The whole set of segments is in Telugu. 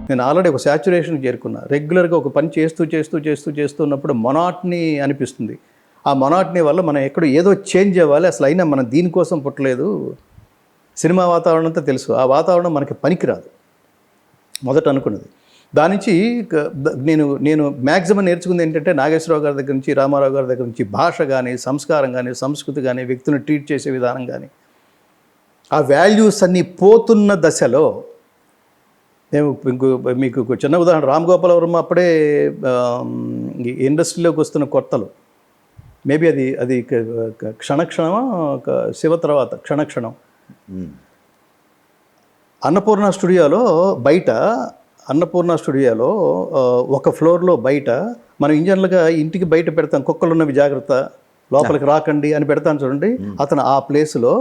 నేను ఆల్రెడీ ఒక సాచురేషన్కి చేరుకున్నా. రెగ్యులర్గా ఒక పని చేస్తున్నప్పుడు మొనాట్ని అనిపిస్తుంది. ఆ మొనాట్ని వల్ల మనం ఎక్కడ ఏదో చేంజ్ అవ్వాలి, అసలు అయినా మనం దీనికోసం పుట్టలేదు. సినిమా వాతావరణం అంతా తెలుసు, ఆ వాతావరణం మనకి పనికిరాదు మొదట అనుకున్నది. దాని నుంచి నేను మ్యాక్సిమం నేర్చుకుంది ఏంటంటే నాగేశ్వరరావు గారి దగ్గర నుంచి, రామారావు గారి దగ్గర నుంచి భాష కానీ, సంస్కారం కానీ, సంస్కృతి కానీ, వ్యక్తిని ట్రీట్ చేసే విధానం కానీ, ఆ వాల్యూస్ అన్నీ పోతున్న దశలో మేము మీకు చిన్న ఉదాహరణ, రామ్ గోపాల్ వర్మ అప్పుడే ఇండస్ట్రీలోకి వస్తున్న కొత్తలు, మేబీ అది క్షణక్షణమా శివ తర్వాత క్షణక్షణం. అన్నపూర్ణ స్టూడియోలో ఒక ఫ్లోర్లో బయట మనం ఇంజన్లుగా ఇంటికి బయట పెడతాం, కుక్కలు ఉన్నవి జాగ్రత్త లోపలికి రాకండి అని పెడతాను చూడండి. అతను ఆ ప్లేస్లో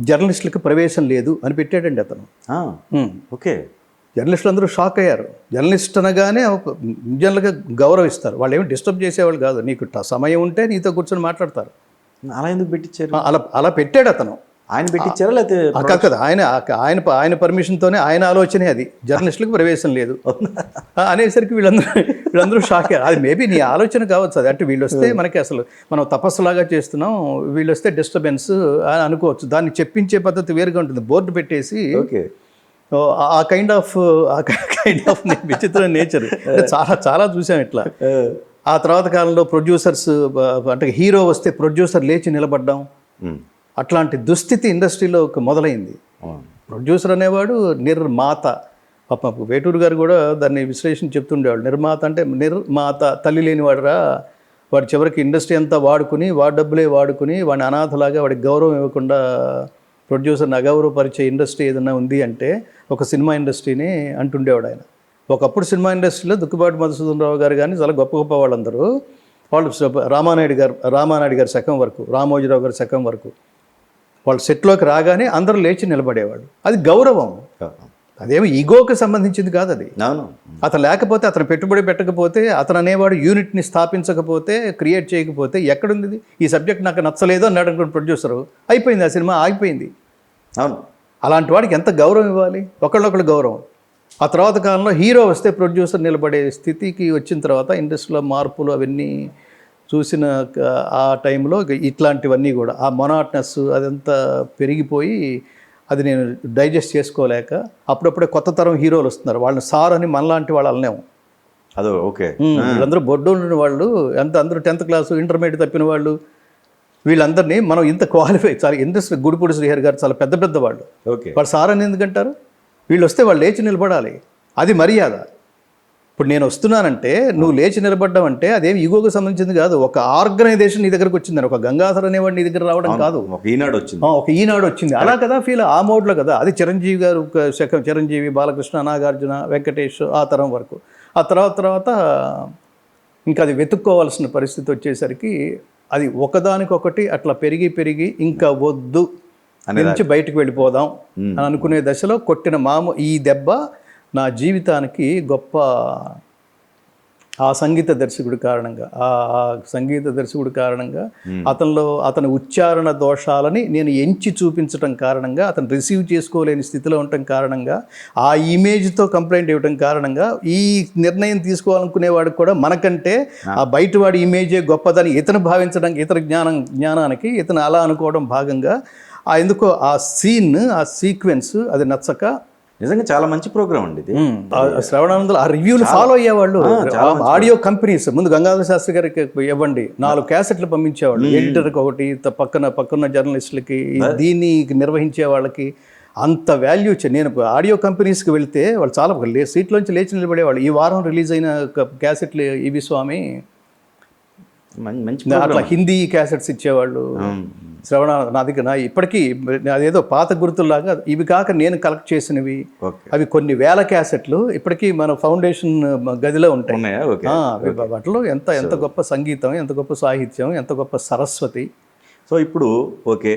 జర్నలిస్టులకు ప్రవేశం లేదు అని పెట్టాడండి అతను. ఓకే, జర్నలిస్టులు అందరూ షాక్ అయ్యారు. జర్నలిస్ట్ అనగానే ఇంజన్లుగా గౌరవిస్తారు, వాళ్ళు ఏమి డిస్టర్బ్ చేసేవాళ్ళు కాదు. నీకు సమయం ఉంటే నీతో కూర్చొని మాట్లాడతారు. అలా ఎందుకు పెట్టించారు? అలా పెట్టాడు అతను. ఆయన పెట్టించారా లేకపోతే కదా ఆయన పర్మిషన్తోనే, ఆయన ఆలోచనే అది, జర్నలిస్టులకు ప్రవేశం లేదు అనేసరికి వీళ్ళందరూ షాక్ అయ్యారు. అది మేబీ నీ ఆలోచన కావచ్చు అది. అంటే వీళ్ళు వస్తే మనకి అసలు మనం తపస్సులాగా చేస్తున్నాం, వీళ్ళు వస్తే డిస్టర్బెన్స్ అని అనుకోవచ్చు. దాన్ని చెప్పించే పద్ధతి వేరుగా ఉంటుంది. బోర్డు పెట్టేసి ఆ కైండ్ ఆఫ్ విచిత్ర నేచర్ చాలా చూసాం ఇట్లా. ఆ తర్వాత కాలంలో ప్రొడ్యూసర్స్, అంటే హీరో వస్తే ప్రొడ్యూసర్ లేచి నిలబడ్డం, అట్లాంటి దుస్థితి ఇండస్ట్రీలో మొదలైంది. ప్రొడ్యూసర్ అనేవాడు నిర్మాత. పాప వేటూరు గారు కూడా దాన్ని విశ్లేషణ చెప్తుండేవాడు. నిర్మాత అంటే నిర్మాత, తల్లి లేనివాడురా, వాడు చివరికి ఇండస్ట్రీ అంతా వాడుకుని, వాడి డబ్బులే వాడుకుని, వాడిని అనాథలాగా వాడికి గౌరవం ఇవ్వకుండా ప్రొడ్యూసర్ని అగౌరవపరిచే ఇండస్ట్రీ ఏదైనా ఉంది అంటే ఒక సినిమా ఇండస్ట్రీని అంటుండేవాడు ఆయన. ఒకప్పుడు సినిమా ఇండస్ట్రీలో దుక్కుబాటి మధుసూదన్ రావు గారు కానీ చాలా గొప్ప వాళ్ళందరూ, వాళ్ళు రామానాయుడు గారి శకం వరకు, రామోజీరావు గారి శకం వరకు వాళ్ళు సెట్లోకి రాగానే అందరూ లేచి నిలబడేవాడు. అది గౌరవం, అదేమి ఈగోకి సంబంధించింది కాదు అది. అతను లేకపోతే, అతను పెట్టుబడి పెట్టకపోతే, అతను అనేవాడు యూనిట్ని స్థాపించకపోతే, క్రియేట్ చేయకపోతే ఎక్కడుంది? ఈ సబ్జెక్ట్ నాకు నచ్చలేదు అన్నాడు అనుకోండి ప్రొడ్యూసరు, అయిపోయింది, ఆ సినిమా ఆగిపోయింది. అవును, అలాంటి వాడికి ఎంత గౌరవం ఇవ్వాలి? ఒకళ్ళొకళ్ళు గౌరవం. ఆ తర్వాత కాలంలో హీరో వస్తే ప్రొడ్యూసర్ నిలబడే స్థితికి వచ్చిన తర్వాత ఇండస్ట్రీలో మార్పులు అవన్నీ చూసిన ఆ టైంలో ఇట్లాంటివన్నీ కూడా ఆ మొనాట్నెస్ అదంతా పెరిగిపోయి, అది నేను డైజెస్ట్ చేసుకోలేక అప్పుడప్పుడే కొత్త తరం హీరోలు వస్తున్నారు, వాళ్ళని సార్ అని మనలాంటి వాళ్ళు అనలేము. అదో ఓకే, వీళ్ళందరూ బొడ్డు ఉన్న వాళ్ళు, అందరూ 10th క్లాసు ఇంటర్మీడియట్ తప్పిన వాళ్ళు, వీళ్ళందరినీ మనం ఇంత క్వాలిఫై, చాలా ఇండస్ట్రీ, గుడిపూడి శ్రీహరి గారు చాలా పెద్ద వాళ్ళు, వాళ్ళు సార్ అని ఎందుకంటారు? వీళ్ళు వస్తే వాళ్ళు లేచి నిలబడాలి, అది మర్యాద. ఇప్పుడు నేను వస్తున్నానంటే నువ్వు లేచి నిలబడ్డావంటే అదేమి ఈగోకి సంబంధించింది కాదు. ఒక ఆర్గనైజేషన్ నీ దగ్గరకు వచ్చిందని, ఒక గంగాధర్ అనేవాడు నీ దగ్గర రావడం కాదు, ఒక ఈనాడు వచ్చింది. అలా కదా ఫీల్, ఆ మోడ్లో కదా. అది చిరంజీవి గారు శకం, చిరంజీవి, బాలకృష్ణ, నాగార్జున, వెంకటేష్, ఆ తరం వరకు. ఆ తర్వాత ఇంకా అది వెతుక్కోవాల్సిన పరిస్థితి వచ్చేసరికి అది ఒకదానికొకటి అట్లా పెరిగి ఇంకా వద్దు నుంచి బయటకు వెళ్ళిపోదాం అని అనుకునే దశలో కొట్టిన ఈ దెబ్బ నా జీవితానికి గొప్ప, ఆ సంగీత దర్శకుడి కారణంగా అతని ఉచ్చారణ దోషాలని నేను ఎంచి చూపించడం కారణంగా, అతను రిసీవ్ చేసుకోలేని స్థితిలో ఉండటం కారణంగా, ఆ ఇమేజ్తో కంప్లైంట్ ఇవ్వడం కారణంగా, ఈ నిర్ణయం తీసుకోవాలనుకునేవాడికి కూడా మనకంటే ఆ బయటవాడి ఇమేజే గొప్పదని ఇతను భావించడానికి, జ్ఞానానికి ఇతను అలా అనుకోవడం భాగంగా ఎందుకో ఆ సీక్వెన్స్ అది నచ్చక. నిజంగా చాలా మంచి ప్రోగ్రామ్ అండి ఇది. శ్రవణానందలు ఆ రివ్యూలు ఫాలో అయ్యేవాళ్ళు. ఆడియో కంపెనీస్ ముందు గంగాధర శాస్త్రి గారికి ఇవ్వండి, 4 క్యాసెట్లు పంపించేవాళ్ళు, ఎడిటర్కి ఒకటి, పక్కన జర్నలిస్టులకి, దీన్ని నిర్వహించే వాళ్ళకి అంత వాల్యూ. నేను ఆడియో కంపెనీస్కి వెళ్తే వాళ్ళు చాలా సీట్లోంచి లేచి నిలబడేవాళ్ళు. ఈ వారం రిలీజ్ అయిన క్యాసెట్లు ఈవి స్వామి, మంచి అట్లా హిందీ క్యాసెట్స్ ఇచ్చేవాళ్ళు. శ్రవణ నా దగ్గర ఇప్పటికీ అదేదో పాత గుర్తుల్లాగా, ఇవి కాక నేను కలెక్ట్ చేసినవి అవి కొన్ని వేల క్యాసెట్లు ఇప్పటికీ మన ఫౌండేషన్ గదిలో ఉంటాయి. వాటిలో ఎంత గొప్ప సంగీతం, ఎంత గొప్ప సాహిత్యం, ఎంత గొప్ప సరస్వతి. సో ఇప్పుడు ఓకే,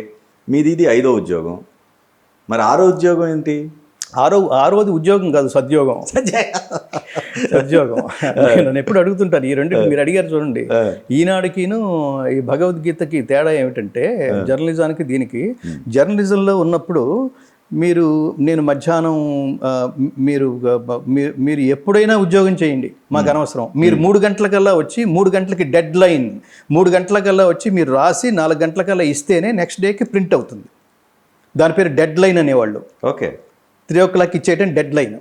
మీది ఇది 5వ ఉద్యోగం, మరి 6వ ఉద్యోగం ఏంటి? ఆరోది ఉద్యోగం కాదు, సద్యోగం. నన్ను ఎప్పుడు అడుగుతుంటాను ఈ రెండు, మీరు అడిగారు చూడండి. ఈనాడుకిను ఈ భగవద్గీతకి తేడా ఏమిటంటే, జర్నలిజానికి దీనికి, జర్నలిజంలో ఉన్నప్పుడు నేను మధ్యాహ్నం మీరు ఎప్పుడైనా ఉద్యోగం చేయండి, మాకు అనవసరం. మీరు 3 గంటలకల్లా వచ్చి 3 గంటలకి డెడ్ లైన్, 3 గంటలకల్లా వచ్చి మీరు రాసి 4 గంటలకల్లా ఇస్తేనే నెక్స్ట్ డేకి ప్రింట్ అవుతుంది. దాని పేరు డెడ్ లైన్ అనేవాళ్ళు. ఓకే, 3 o'clock ఇచ్చేయటం డెడ్ లైన్.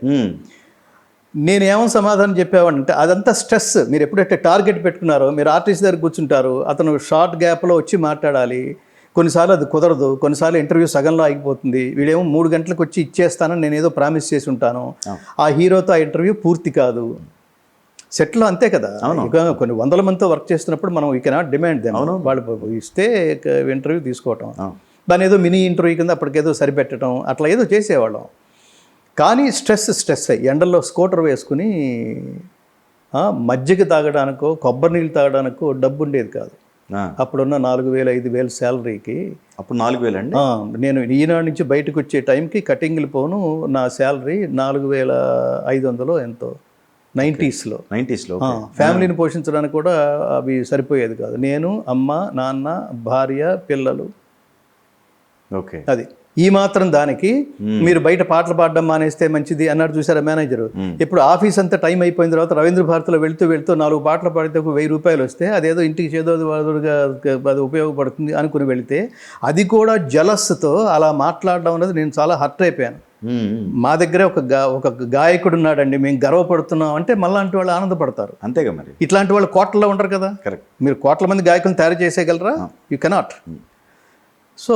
నేనేమో సమాధానం చెప్పేవాడంటే అదంతా స్ట్రెస్. మీరు ఎప్పుడైతే టార్గెట్ పెట్టుకున్నారో, మీరు ఆర్టిస్ట్ దగ్గర కూర్చుంటారు, అతను షార్ట్ గ్యాప్లో వచ్చి మాట్లాడాలి. కొన్నిసార్లు అది కుదరదు, కొన్నిసార్లు ఇంటర్వ్యూ సగంలో ఆగిపోతుంది. వీడేమో 3 గంటలకు వచ్చి ఇచ్చేస్తానని నేను ఏదో ప్రామిస్ చేసి ఉంటాను, ఆ హీరోతో ఆ ఇంటర్వ్యూ పూర్తి కాదు. సెట్లో అంతే కదా, కొన్ని 100 మందితో వర్క్ చేస్తున్నప్పుడు మనం వీ కెనాట్ డిమాండ్ దెమ్. వాళ్ళు ఇస్తే ఇంటర్వ్యూ తీసుకోవటం, దాని ఏదో మినీ ఇంటర్వ్యూ కింద అప్పటికేదో సరిపెట్టడం, అట్లా ఏదో చేసేవాళ్ళం. కానీ స్ట్రెస్ అయ్యి ఎండల్లో స్కూటర్ వేసుకుని మజ్జిగ తాగడానికో కొబ్బరి నీళ్ళు తాగడానికో డబ్బు ఉండేది కాదు. అప్పుడున్న 4,000 5,000 శాలరీకి, అప్పుడు 4,000 అండి. నేను ఈనాడు నుంచి బయటకు వచ్చే టైంకి కటింగ్లు పోను నా శాలరీ 4,500 ఎంతో 90sలో. ఫ్యామిలీని పోషించడానికి కూడా అవి సరిపోయేది కాదు. నేను, అమ్మ, నాన్న, భార్య, పిల్లలు. ఓకే, అది ఈ మాత్రం దానికి మీరు బయట పాటలు పాడడం మానేస్తే మంచిది అన్నాడు చూసారా మేనేజరు. ఇప్పుడు ఆఫీస్ అంతా టైం అయిపోయిన తర్వాత రవీంద్ర భారతిలో వెళ్తూ 4 పాటలు పాడితే ఒక 1,000 రూపాయలు వస్తే అదేదో ఇంటికి చేదోడుగా అది ఉపయోగపడుతుంది అనుకుని వెళితే, అది కూడా జలస్తో అలా మాట్లాడడం అనేది నేను చాలా హర్ట్ అయిపోయాను. మా దగ్గరే ఒక గాయకుడు ఉన్నాడండి, మేము గర్వపడుతున్నాం అంటే మళ్ళాంటి వాళ్ళు ఆనందపడతారు. అంతేగా మరి. ఇట్లాంటి వాళ్ళు కోట్లలో ఉంటారు కదా. కరెక్ట్. మీరు కోట్ల మంది గాయకులను తయారు చేసేయగలరా? You cannot. సో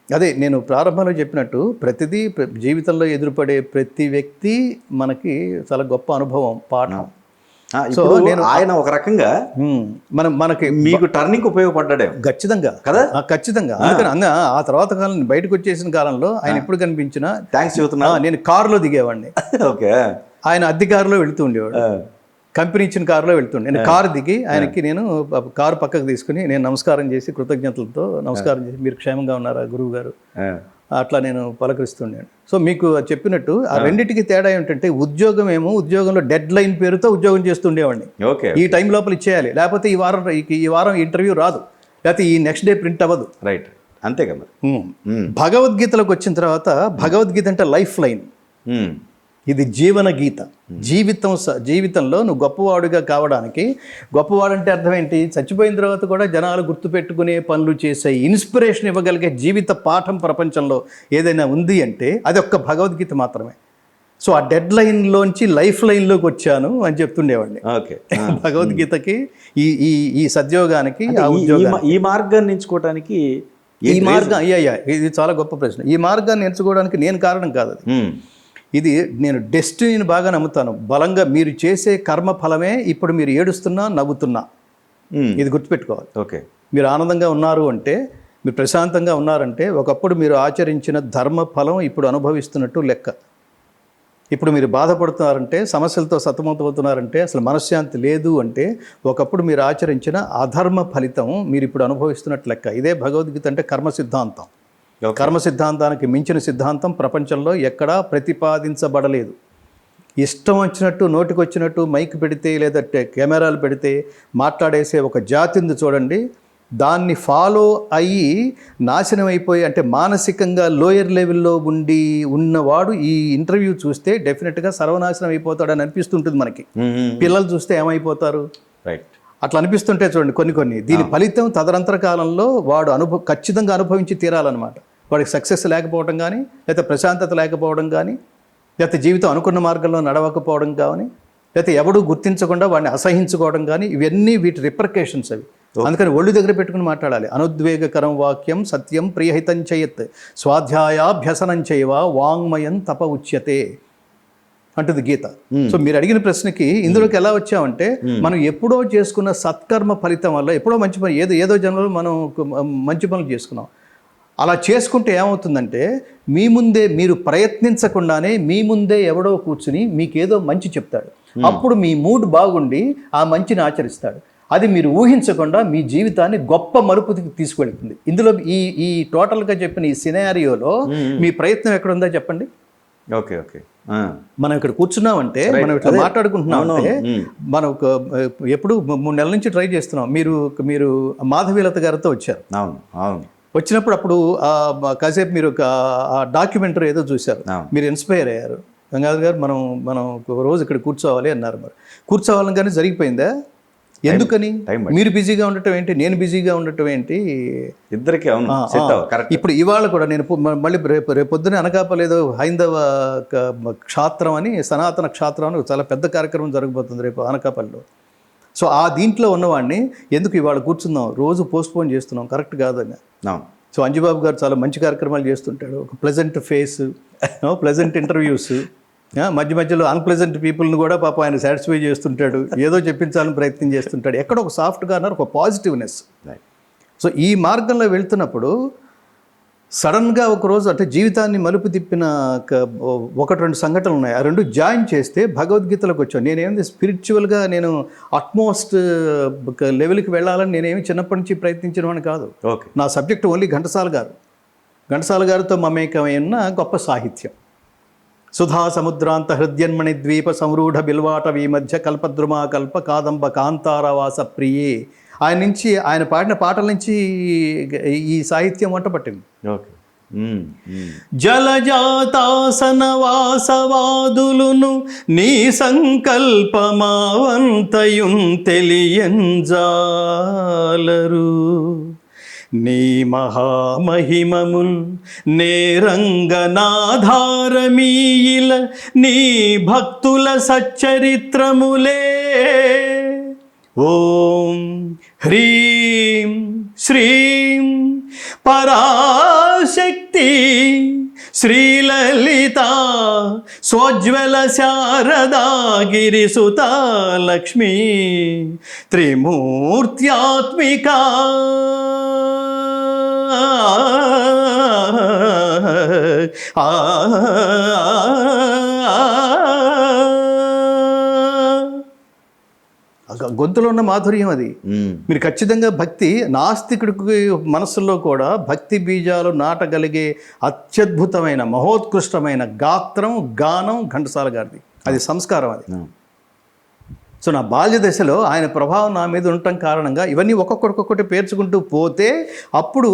అదే నేను ప్రారంభంలో చెప్పినట్టు, ప్రతిదీ జీవితంలో ఎదురుపడే ప్రతి వ్యక్తి మనకి చాలా గొప్ప అనుభవం, పాఠం. సో నేను ఆయన ఒక రకంగా మనకి మీకు టర్నింగ్ ఉపయోగపడ్డాడే ఖచ్చితంగా కదా, ఖచ్చితంగా. అందుకని ఆ తర్వాత కాలం బయటకు వచ్చేసిన కాలంలో ఆయన ఎప్పుడు కనిపించినా థ్యాంక్స్ చెబుతున్నా. నేను కారులో దిగేవాడిని. ఓకే, ఆయన అద్దె కారులో వెళుతూ ఉండేవాడు, కంపెనీ ఇచ్చిన కారులో వెళ్తుండే. నేను కారు దిగి ఆయనకి నేను కారు పక్కకు తీసుకుని నేను నమస్కారం చేసి కృతజ్ఞతలతో నమస్కారం చేసి, మీరు క్షేమంగా ఉన్నారా గురువు గారు, అట్లా నేను పలకరిస్తుండేను. సో మీకు చెప్పినట్టు ఆ రెండింటికి తేడా ఏంటంటే, ఉద్యోగంలో డెడ్ లైన్ పేరుతో ఉద్యోగం చేస్తుండేవాడిని. ఈ టైం లోపల ఇచ్చేయాలి, లేకపోతే ఈ వారం ఇంటర్వ్యూ రాదు, లేకపోతే ఈ నెక్స్ట్ డే ప్రింట్ అవ్వదు. రైట్, అంతే కదా. భగవద్గీతలోకి వచ్చిన తర్వాత, భగవద్గీత అంటే లైఫ్ లైన్, ఇది జీవన గీత. జీవితంలో నువ్వు గొప్పవాడుగా కావడానికి, గొప్పవాడంటే అర్థం ఏంటి, చచ్చిపోయిన తర్వాత కూడా జనాలు గుర్తుపెట్టుకునే పనులు చేసే ఇన్స్పిరేషన్ ఇవ్వగలిగే జీవిత పాఠం ప్రపంచంలో ఏదైనా ఉంది అంటే అది ఒక్క భగవద్గీత మాత్రమే. సో ఆ డెడ్ లైన్లోంచి లైఫ్ లైన్లోకి వచ్చాను అని చెప్తుండేవాడిని. ఓకే, భగవద్గీతకి ఈ సద్యోగానికి ఈ మార్గాన్ని ఎంచుకోవడానికి ఇది చాలా గొప్ప ప్రశ్న. ఈ మార్గాన్ని ఎంచుకోవడానికి నేను కారణం కాదు, ఇది నేను డెస్టినీని బాగా నమ్ముతాను బలంగా. మీరు చేసే కర్మ ఫలమే ఇప్పుడు మీరు ఏడుస్తున్నా నవ్వుతున్నా, ఇది గుర్తుపెట్టుకోవాలి. ఓకే, మీరు ఆనందంగా ఉన్నారు అంటే, మీరు ప్రశాంతంగా ఉన్నారంటే, ఒకప్పుడు మీరు ఆచరించిన ధర్మ ఫలం ఇప్పుడు అనుభవిస్తున్నట్టు లెక్క. ఇప్పుడు మీరు బాధపడుతున్నారంటే, సమస్యలతో సతమతమవుతున్నారంటే, అసలు మనశ్శాంతి లేదు అంటే, ఒకప్పుడు మీరు ఆచరించిన అధర్మ ఫలితం మీరు ఇప్పుడు అనుభవిస్తున్నట్టు లెక్క. ఇదే భగవద్గీత అంటే కర్మ సిద్ధాంతం. కర్మ సిద్ధాంతానికి మించిన సిద్ధాంతం ప్రపంచంలో ఎక్కడా ప్రతిపాదించబడలేదు. ఇష్టం వచ్చినట్టు నోటికొచ్చినట్టు మైక్ పెడితే లేదా కెమెరాలు పెడితే మాట్లాడేసే ఒక జాతి ఉంది చూడండి, దాన్ని ఫాలో అయ్యి నాశనం అయిపోయి, అంటే మానసికంగా లోయర్ లెవెల్లో ఉన్నవాడు ఈ ఇంటర్వ్యూ చూస్తే డెఫినెట్గా సర్వనాశనం అయిపోతాడని అనిపిస్తుంటుంది మనకి. పిల్లలు చూస్తే ఏమైపోతారు, రైట్, అట్లా అనిపిస్తుంటే చూడండి కొన్ని. దీని ఫలితం తదనంతర కాలంలో వాడు ఖచ్చితంగా అనుభవించి తీరాలన్నమాట. వాడికి సక్సెస్ లేకపోవడం కానీ, లేకపోతే ప్రశాంతత లేకపోవడం కానీ, లేకపోతే జీవితం అనుకున్న మార్గంలో నడవకపోవడం కానీ, లేకపోతే ఎవడూ గుర్తించకుండా వాడిని అసహించుకోవడం కానీ, ఇవన్నీ వీటి రిపర్కేషన్స్ అవి. అందుకని ఒళ్ళు దగ్గర పెట్టుకుని మాట్లాడాలి. అనుద్వేగకరం వాక్యం సత్యం ప్రియహితం చేయత్ స్వాధ్యాయాభ్యసనం చేయవ వాంగ్మయం తప ఉచ్యతే అంటుంది గీత. సో మీరు అడిగిన ప్రశ్నకి ఇందులోకి ఎలా వచ్చామంటే, మనం ఎప్పుడో చేసుకున్న సత్కర్మ ఫలితం వల్ల, ఎప్పుడో మంచి పని ఏదో జన్మలో మనం మంచి పనులు చేసుకున్నాం. అలా చేసుకుంటే ఏమవుతుందంటే, మీ ముందే మీరు ప్రయత్నించకుండానే మీ ముందే ఎవడో కూర్చుని మీకేదో మంచి చెప్తాడు. అప్పుడు మీ మూడ్ బాగుండి ఆ మంచిని ఆచరిస్తాడు. అది మీరు ఊహించకుండా మీ జీవితాన్ని గొప్ప మలుపుకి తీసుకెళ్తుంది. ఇందులో ఈ టోటల్గా చెప్పిన ఈ సినారియోలో మీ ప్రయత్నం ఎక్కడుందో చెప్పండి. ఓకే, మనం ఇక్కడ కూర్చున్నామంటే, మనం ఇట్లా మాట్లాడుకుంటున్నామంటే, మనం ఎప్పుడు 3 నెలల నుంచి ట్రై చేస్తున్నాం. మీరు మాధవీలత గారితో వచ్చారు. అవును, వచ్చినప్పుడు అప్పుడు కాసేపు మీరు ఆ డాక్యుమెంటరీ ఏదో చూశారు, అవును. మీరు ఇన్స్పైర్ అయ్యారు. గంగాధర్ గారు మనం ఒక రోజు ఇక్కడ కూర్చోవాలి అన్నారు. మరి కూర్చోవాలని కానీ జరిగిపోయిందా? ఎందుకని? టైం మీరు బిజీగా ఉండటం ఏంటి, నేను బిజీగా ఉండటం ఏంటి? ఇద్దరికి అవును సెట్ అవ్వ కరెక్ట్. ఇప్పుడు ఇవాళ కూడా నేను మళ్ళీ రేపు పొద్దున అనకాపల్లి హైందవ క్షాత్రం అని, సనాతన క్షాత్రం అని చాలా పెద్ద కార్యక్రమం జరగబోతుంది రేపు అనకాపల్లిలో. సో ఆ దీంట్లో ఉన్నవాడిని ఎందుకు ఇవాళ కూర్చుందాం, రోజు పోస్ట్పోన్ చేస్తున్నాం, కరెక్ట్ కాదని. అవును. సో అంజుబాబు గారు చాలా మంచి కార్యక్రమాలు చేస్తుంటాడు. ఒక ప్లెజెంట్ ఫేస్, ప్లెజెంట్ ఇంటర్వ్యూస్, మధ్య మధ్యలో అన్ప్లెజెంట్ పీపుల్ని కూడా పాప ఆయన సాటిస్ఫై చేస్తుంటాడు, ఏదో చెప్పించాలని ప్రయత్నం చేస్తుంటాడు. ఎక్కడ ఒక సాఫ్ట్ కార్నర్, ఒక పాజిటివ్నెస్. సో ఈ మార్గంలో వెళ్తున్నప్పుడు సడన్గా ఒకరోజు అంటే జీవితాన్ని మలుపు తిప్పిన ఒకటి రెండు సంఘటనలు ఉన్నాయి. ఆ రెండు జాయిన్ చేస్తే భగవద్గీతలోకి వచ్చాను. నేనేమి స్పిరిచువల్గా నేను అట్మోస్ట్ లెవెల్కి వెళ్ళాలని నేనేమి చిన్నప్పటి నుంచి ప్రయత్నించిన వాడిని కాదు. ఓకే. నా సబ్జెక్ట్ ఓన్లీ ఘంటసాల గారు. ఘంటసాల గారితో మమేకమైన గొప్ప సాహిత్యం. సుధా సముద్రాంత హృద్యన్మణి ద్వీప సంరూఢ బిల్వాట మధ్య కల్పద్రుమా కల్ప కాదంబ కాంతారవాస ప్రియే, ఆయన నుంచి ఆయన పాడిన పాటల నుంచి ఈ సాహిత్యం వంట పట్టింది. ఓకే. జలజాతాసన వాసవాదులును నీ సంకల్పమావంతయుం తెలియంజాలరు, నీ మహామహిమముల్ నేరంగనాధారమీయిల నీ భక్తుల సచ్చరిత్రములే. ఓం హ్రీం శ్రీం పరాశక్తి శ్రీలలిత స్వజ్వల శారదా గిరిసుత లక్ష్మీ త్రిమూర్త్యాత్మికా గొంతులో ఉన్న మాధుర్యం అది. మీరు ఖచ్చితంగా భక్తి నాస్తికుడికి మనస్సులో కూడా భక్తి బీజాలు నాటగలిగే అత్యద్భుతమైన మహోత్కృష్టమైన గాత్రం, గానం ఘంటసాల గారిది. అది సంస్కారం అది. సో నా బాల్య దశలో ఆయన ప్రభావం నా మీద ఉండటం కారణంగా ఇవన్నీ ఒక్కొక్కటి పేర్చుకుంటూ పోతే అప్పుడు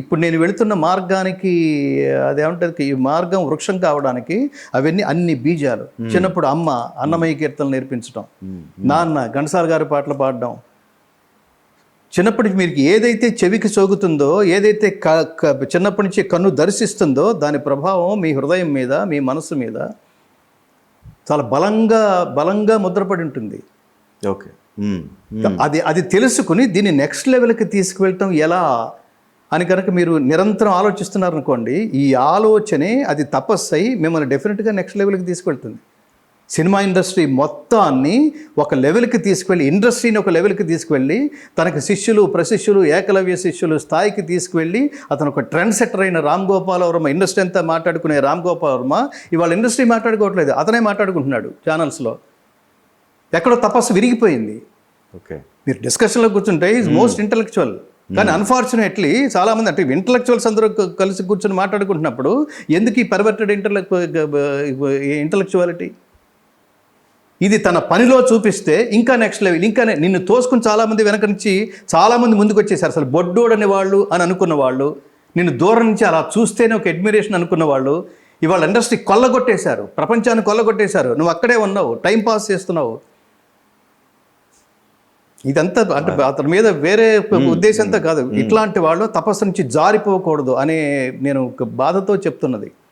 ఇప్పుడు నేను వెళుతున్న మార్గానికి అదేమంటుంది, ఈ మార్గం వృక్షం కావడానికి అవన్నీ అన్ని బీజాలు. చిన్నప్పుడు అమ్మ అన్నమయ్య కీర్తనలు నేర్పించడం, నాన్న ఘంటసాల గారి పాటలు పాడడం. చిన్నప్పటికి మీకు ఏదైతే చెవికి సోగుతుందో, ఏదైతే చిన్నప్పటి నుంచి కన్ను దర్శిస్తుందో దాని ప్రభావం మీ హృదయం మీద, మీ మనసు మీద చాలా బలంగా ముద్రపడి ఉంటుంది. ఓకే. అది తెలుసుకుని దీన్ని నెక్స్ట్ లెవెల్కి తీసుకువెళ్ళటం ఎలా అని కనుక మీరు నిరంతరం ఆలోచిస్తున్నారనుకోండి, ఈ ఆలోచనే అది తపస్సై మిమ్మల్ని డెఫినెట్గా నెక్స్ట్ లెవెల్కి తీసుకువెళ్తుంది. సినిమా ఇండస్ట్రీ మొత్తాన్ని ఒక లెవెల్కి తీసుకువెళ్ళి, ఇండస్ట్రీని ఒక లెవెల్కి తీసుకువెళ్ళి, తనకి శిష్యులు, ప్రశిష్యులు, ఏకలవ్య శిష్యులు స్థాయికి తీసుకువెళ్ళి అతను ఒక ట్రెండ్ సెటర్ అయిన రామ్ గోపాల్ వర్మ, ఇండస్ట్రీ అంతా మాట్లాడుకునే రామ్ గోపాల్ వర్మ ఇవాళ ఇండస్ట్రీ మాట్లాడుకోవట్లేదు, అతనే మాట్లాడుకుంటున్నాడు ఛానల్స్లో. ఎక్కడో తపస్సు విరిగిపోయింది. ఓకే. మీరు డిస్కషన్లో కూర్చుంటే ఈజ్ మోస్ట్ ఇంటలెక్చువల్. కానీ అన్ఫార్చునేట్లీ చాలామంది అంటే ఇంటలెక్చువల్స్ అందరూ కలిసి కూర్చొని మాట్లాడుకుంటున్నప్పుడు ఎందుకు ఈ పర్వర్టెడ్ ఇంటలెక్చువాలిటీ? ఇది తన పనిలో చూపిస్తే ఇంకా నెక్స్ట్ లెవెల్. ఇంకా నిన్ను తోసుకుని చాలామంది వెనక నుంచి చాలామంది ముందుకు వచ్చేసారు. అసలు బొడ్డోడని వాళ్ళు అని అనుకున్న వాళ్ళు, నిన్ను దూరం నుంచి అలా చూస్తేనే ఒక అడ్మిరేషన్ అనుకున్న వాళ్ళు ఇవాళ ఇండస్ట్రీ కొల్లగొట్టేశారు, ప్రపంచాన్ని కొల్లగొట్టేశారు. నువ్వు అక్కడే ఉన్నావు, టైం పాస్ చేస్తున్నావు. ఇదంతా అంటే అతని మీద వేరే ఉద్దేశంతో కాదు, ఇట్లాంటి వాళ్ళు తపస్సు నుంచి జారిపోకూడదు అనే నేను ఒక బాధతో చెప్తున్నది.